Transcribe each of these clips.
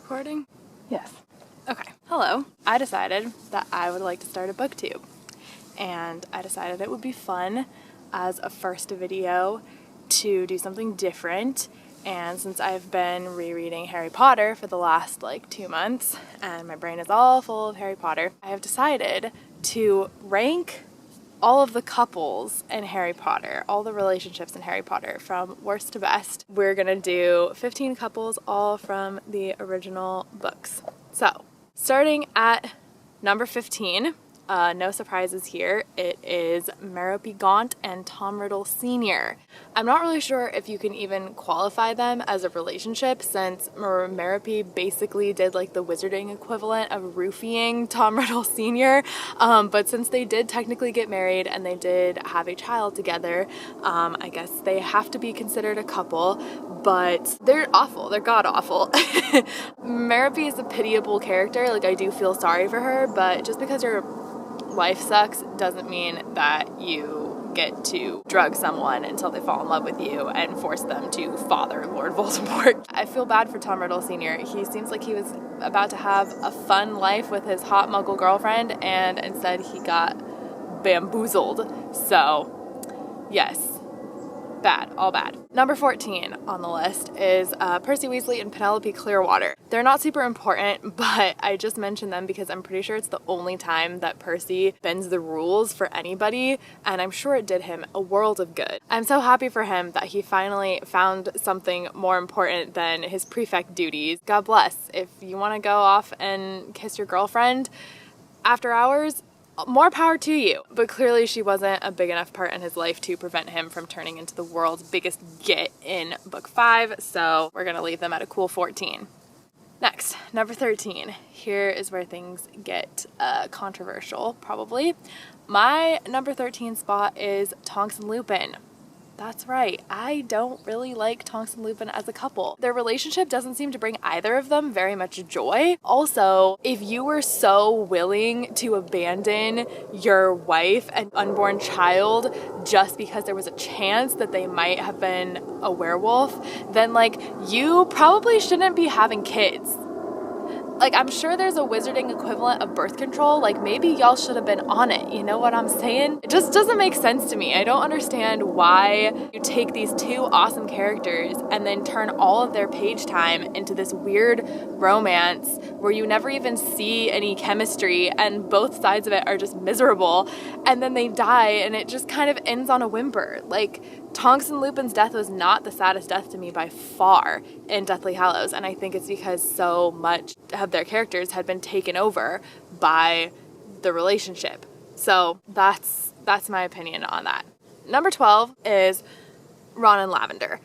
recording? Yes. Okay. Hello. I decided that I would like to start a booktube. And I decided it would be fun as a first video to do something different. And since I've been rereading Harry Potter for the last 2 months and my brain is all full of Harry Potter, I have decided to rank all of the couples in Harry Potter, all the relationships in Harry Potter from worst to best. We're gonna do 15 couples, all from the original books. So, starting at number 15, no surprises here, it is Merope Gaunt and Tom Riddle Sr. I'm not really sure if you can even qualify them as a relationship, since Merope basically did the wizarding equivalent of roofing Tom Riddle Sr. But since they did technically get married and they did have a child together, I guess they have to be considered a couple, but they're awful. They're god-awful. Merope is a pitiable character. I do feel sorry for her, but just because your life sucks doesn't mean that you get to drug someone until they fall in love with you and force them to father Lord Voldemort. I feel bad for Tom Riddle Sr. He seems like he was about to have a fun life with his hot muggle girlfriend, and instead he got bamboozled. So, yes. Bad, all bad. Number 14 on the list is Percy Weasley and Penelope Clearwater. They're not super important, but I just mentioned them because I'm pretty sure it's the only time that Percy bends the rules for anybody, and I'm sure it did him a world of good. I'm so happy for him that he finally found something more important than his prefect duties. God bless. If you want to go off and kiss your girlfriend after hours, more power to you. But clearly she wasn't a big enough part in his life to prevent him from turning into the world's biggest git in book 5, so we're gonna leave them at a cool 14. Next, number 13. Here is where things get controversial, probably. My number 13 spot is Tonks and Lupin. That's right, I don't really like Tonks and Lupin as a couple. Their relationship doesn't seem to bring either of them very much joy. Also, if you were so willing to abandon your wife and unborn child just because there was a chance that they might have been a werewolf, then you probably shouldn't be having kids. I'm sure there's a wizarding equivalent of birth control. Maybe y'all should have been on it. You know what I'm saying? It just doesn't make sense to me. I don't understand why you take these two awesome characters and then turn all of their page time into this weird romance where you never even see any chemistry and both sides of it are just miserable, and then they die and it just kind of ends on a whimper. Tonks and Lupin's death was not the saddest death to me by far in Deathly Hallows, and I think it's because so much of their characters had been taken over by the relationship. So that's my opinion on that. Number 12 is Ron and Lavender.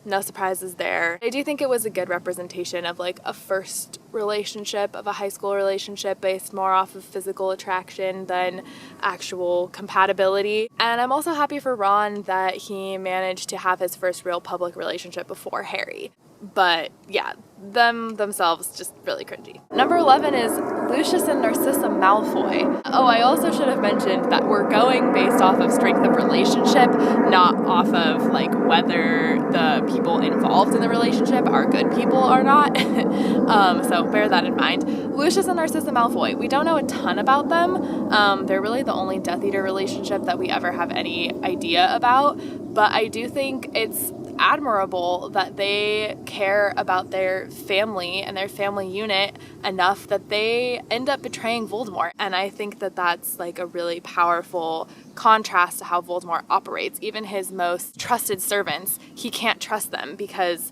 No surprises there. I do think it was a good representation of a first relationship, of a high school relationship based more off of physical attraction than actual compatibility. And I'm also happy for Ron that he managed to have his first real public relationship before Harry. But yeah, themselves just really cringy. Number 11 is Lucius and Narcissa Malfoy. Oh, I also should have mentioned that we're going based off of strength of relationship, not off of whether the people involved in the relationship are good people or not. So bear that in mind. Lucius and Narcissa Malfoy, we don't know a ton about them. They're really the only Death Eater relationship that we ever have any idea about, but I do think it's admirable that they care about their family and their family unit enough that they end up betraying Voldemort. And I think that that's a really powerful contrast to how Voldemort operates. Even his most trusted servants, he can't trust them because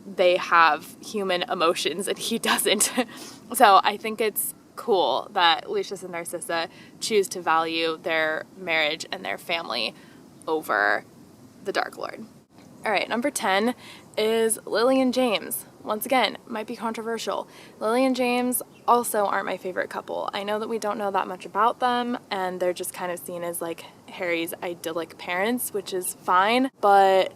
they have human emotions and he doesn't. So I think it's cool that Lucius and Narcissa choose to value their marriage and their family over the Dark Lord. All right, number 10 is Lily and James. Once again, might be controversial. Lily and James also aren't my favorite couple. I know that we don't know that much about them, and they're just kind of seen as Harry's idyllic parents, which is fine, but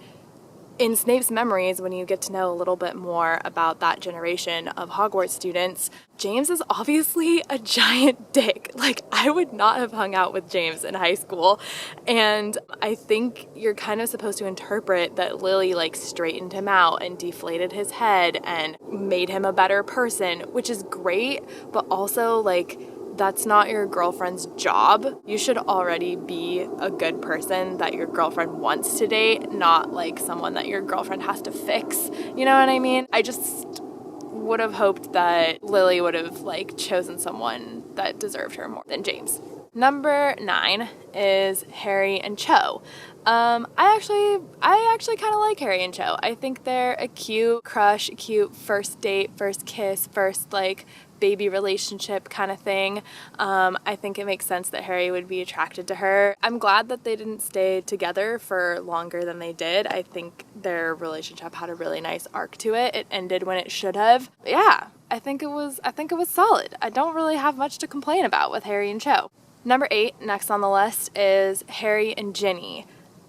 in Snape's memories, when you get to know a little bit more about that generation of Hogwarts students, James is obviously a giant dick. Like, I would not have hung out with James in high school. And I think you're kind of supposed to interpret that Lily like straightened him out and deflated his head and made him a better person, which is great, but also like, that's not your girlfriend's job. You should already be a good person that your girlfriend wants to date, not like someone that your girlfriend has to fix. You know what I mean? I just would have hoped that Lily would have like chosen someone that deserved her more than James. Number 9 is Harry and Cho. I actually kind of like Harry and Cho. I think they're a cute crush, cute first date, first kiss, first like baby relationship kind of thing. I think it makes sense that Harry would be attracted to her. I'm glad that they didn't stay together for longer than they did. I think their relationship had a really nice arc to it. It ended when it should have. But yeah, I think it was solid. I don't really have much to complain about with Harry and Cho. Number 8, next on the list, is Harry and Ginny.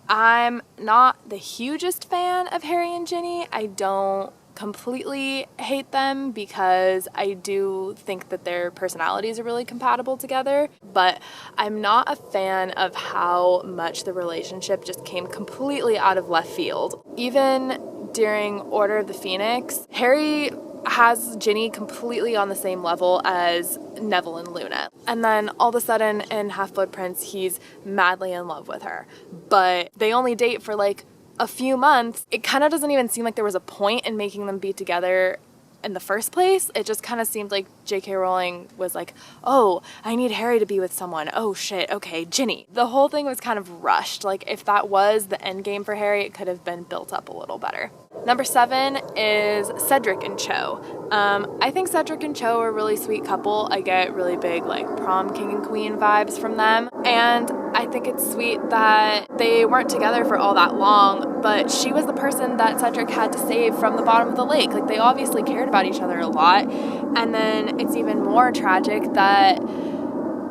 I'm not the hugest fan of Harry and Ginny. I don't completely hate them because I do think that their personalities are really compatible together, but I'm not a fan of how much the relationship just came completely out of left field. Even during Order of the Phoenix, Harry has Ginny completely on the same level as Neville and Luna. And then all of a sudden in Half-Blood Prince, he's madly in love with her. But they only date for like a few months. It kind of doesn't even seem like there was a point in making them be together in the first place. It just kind of seemed like J.K. Rowling was like, oh, I need Harry to be with someone. Oh shit, okay, Ginny. The whole thing was kind of rushed. Like, if that was the end game for Harry, it could have been built up a little better. Number 7 is Cedric and Cho. I think Cedric and Cho are a really sweet couple. I get really big like prom king and queen vibes from them. And I think it's sweet that they weren't together for all that long, but she was the person that Cedric had to save from the bottom of the lake. Like, they obviously cared about each other a lot. And then it's even more tragic that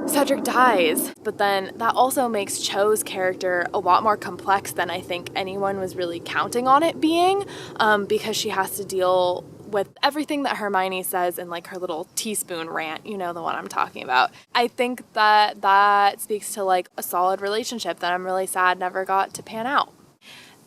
Cedric dies, but then that also makes Cho's character a lot more complex than I think anyone was really counting on it being, because she has to deal with everything that Hermione says in like her little teaspoon rant, you know, the one I'm talking about. I think that speaks to like a solid relationship that I'm really sad never got to pan out.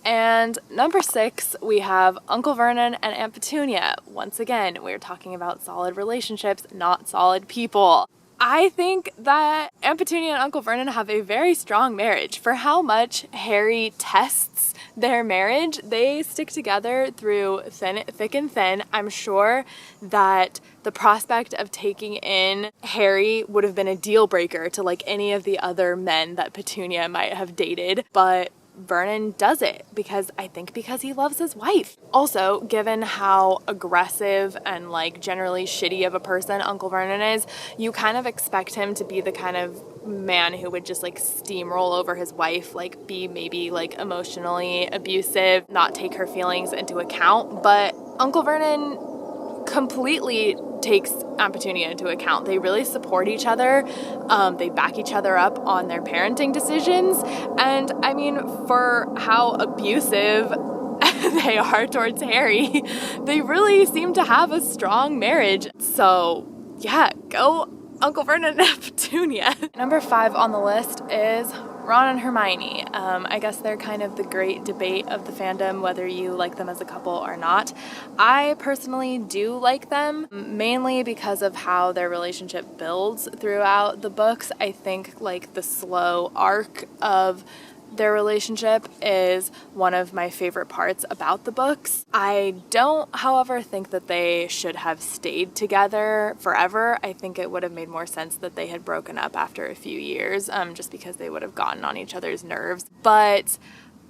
And number 6, we have Uncle Vernon and Aunt Petunia. Once again, we're talking about solid relationships, not solid people. I think that Aunt Petunia and Uncle Vernon have a very strong marriage. For how much Harry tests their marriage, they stick together through thick and thin. I'm sure that the prospect of taking in Harry would have been a deal breaker to like any of the other men that Petunia might have dated, but Vernon does it because he loves his wife. Also, given how aggressive and like generally shitty of a person Uncle Vernon is, you kind of expect him to be the kind of man who would just like steamroll over his wife, like be maybe like emotionally abusive, not take her feelings into account. But Uncle Vernon completely takes Aunt Petunia into account. They really support each other. They back each other up on their parenting decisions. And I mean, for how abusive they are towards Harry, they really seem to have a strong marriage. So yeah, go Uncle Vernon and Petunia. Number 5 on the list is Ron and Hermione. I guess they're kind of the great debate of the fandom, whether you like them as a couple or not. I personally do like them, mainly because of how their relationship builds throughout the books. I think like the slow arc of their relationship is one of my favorite parts about the books. I don't, however, think that they should have stayed together forever. I think it would have made more sense that they had broken up after a few years, just because they would have gotten on each other's nerves. But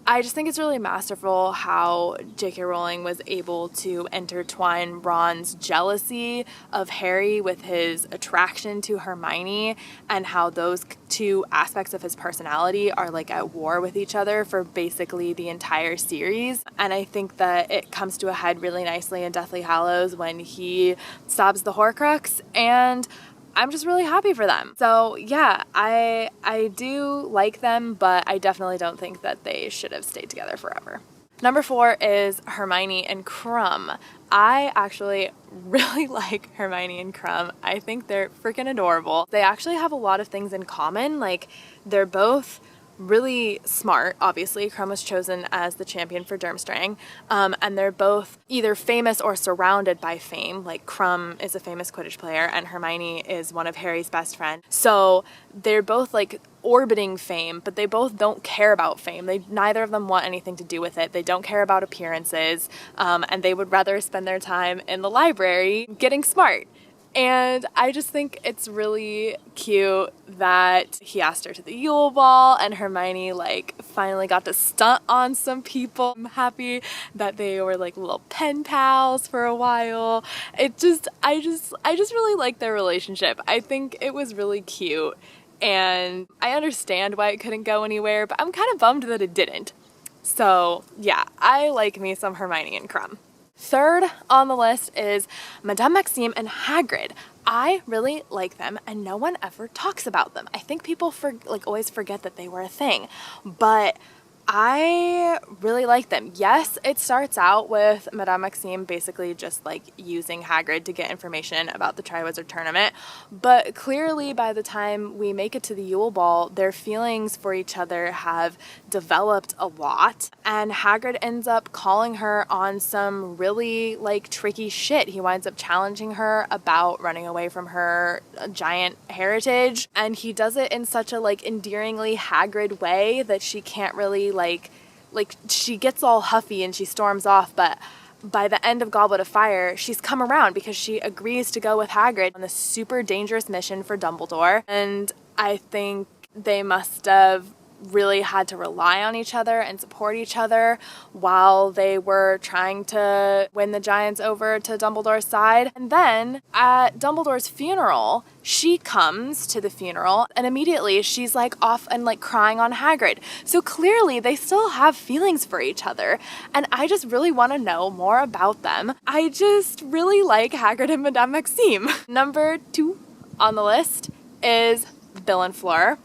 I just think it's really masterful how J.K. Rowling was able to intertwine Ron's jealousy of Harry with his attraction to Hermione, and how those two aspects of his personality are like at war with each other for basically the entire series. And I think that it comes to a head really nicely in Deathly Hallows when he stabs the Horcrux, and I'm just really happy for them. So yeah, I do like them, but I definitely don't think that they should have stayed together forever. Number 4 is Hermione and Krum. I actually really like Hermione and Krum. I think they're freaking adorable. They actually have a lot of things in common. Like, they're both really smart. Obviously, Krum was chosen as the champion for Durmstrang, and they're both either famous or surrounded by fame. Like, Krum is a famous Quidditch player and Hermione is one of Harry's best friends. So they're both like orbiting fame, but they both don't care about fame. Neither of them want anything to do with it. They don't care about appearances, and they would rather spend their time in the library getting smart. And I just think it's really cute that he asked her to the Yule Ball and Hermione like finally got to stunt on some people. I'm happy that they were like little pen pals for a while. I just really like their relationship. I think it was really cute, and I understand why it couldn't go anywhere, but I'm kind of bummed that it didn't. So yeah, I like me some Hermione and Krum. Third on the list is Madame Maxime and Hagrid. I really like them and no one ever talks about them. I think people always forget that they were a thing, but I really like them. Yes, it starts out with Madame Maxime basically just like using Hagrid to get information about the Triwizard Tournament, but clearly by the time we make it to the Yule Ball, their feelings for each other have developed a lot, and Hagrid ends up calling her on some really like tricky shit. He winds up challenging her about running away from her giant heritage, and he does it in such a like endearingly Hagrid way that she can't really like she gets all huffy and she storms off, but by the end of Goblet of Fire, she's come around because she agrees to go with Hagrid on this super dangerous mission for Dumbledore. And I think they must have really had to rely on each other and support each other while they were trying to win the Giants over to Dumbledore's side. And then at Dumbledore's funeral, she comes to the funeral and immediately she's like off and like crying on Hagrid. So clearly they still have feelings for each other, and I just really want to know more about them. I just really like Hagrid and Madame Maxime. Number 2 on the list is Bill and Fleur.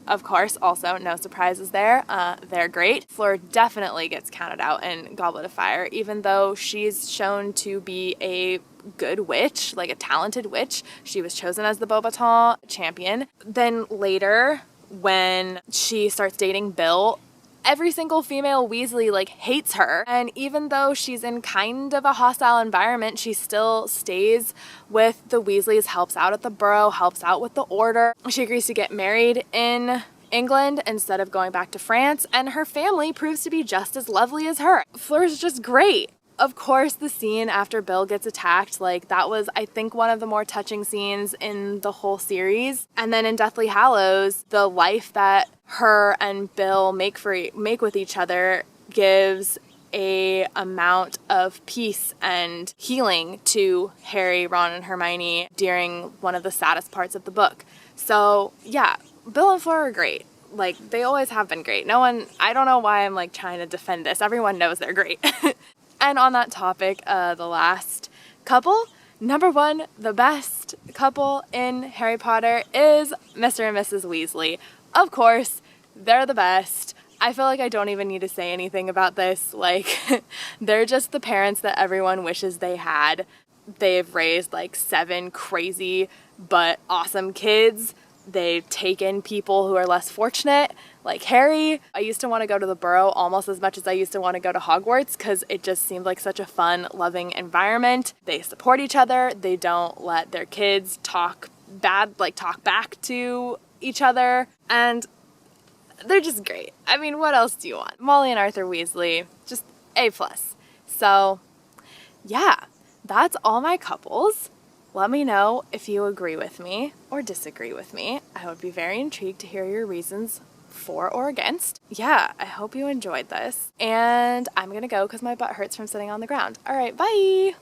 Of course, also no surprises there. They're great. Fleur definitely gets counted out in Goblet of Fire, even though she's shown to be a good witch, like a talented witch. She was chosen as the Beauxbaton champion. Then later, when she starts dating Bill, every single female Weasley like hates her, and even though she's in kind of a hostile environment, she still stays with the Weasleys, helps out at the Burrow, helps out with the Order. She agrees to get married in England instead of going back to France, and her family proves to be just as lovely as her. Fleur's just great. Of course, the scene after Bill gets attacked, like that was, I think, one of the more touching scenes in the whole series. And then in Deathly Hallows, the life that her and Bill make with each other gives a amount of peace and healing to Harry, Ron, and Hermione during one of the saddest parts of the book. So yeah, Bill and Fleur are great. Like, they always have been great. I don't know why I'm like trying to defend this. Everyone knows they're great. And on that topic, the last couple, number 1, the best couple in Harry Potter is Mr. and Mrs. Weasley. Of course, they're the best. I feel like I don't even need to say anything about this. Like, they're just the parents that everyone wishes they had. They've raised like 7 crazy but awesome kids. They've taken people who are less fortunate, like Harry. I used to want to go to the Burrow almost as much as I used to want to go to Hogwarts because it just seemed like such a fun, loving environment. They support each other. They don't let their kids talk back to each other. And they're just great. I mean, what else do you want? Molly and Arthur Weasley, just A+. So yeah, that's all my couples. Let me know if you agree with me or disagree with me. I would be very intrigued to hear your reasons for or against. Yeah, I hope you enjoyed this. And I'm gonna go because my butt hurts from sitting on the ground. All right, bye!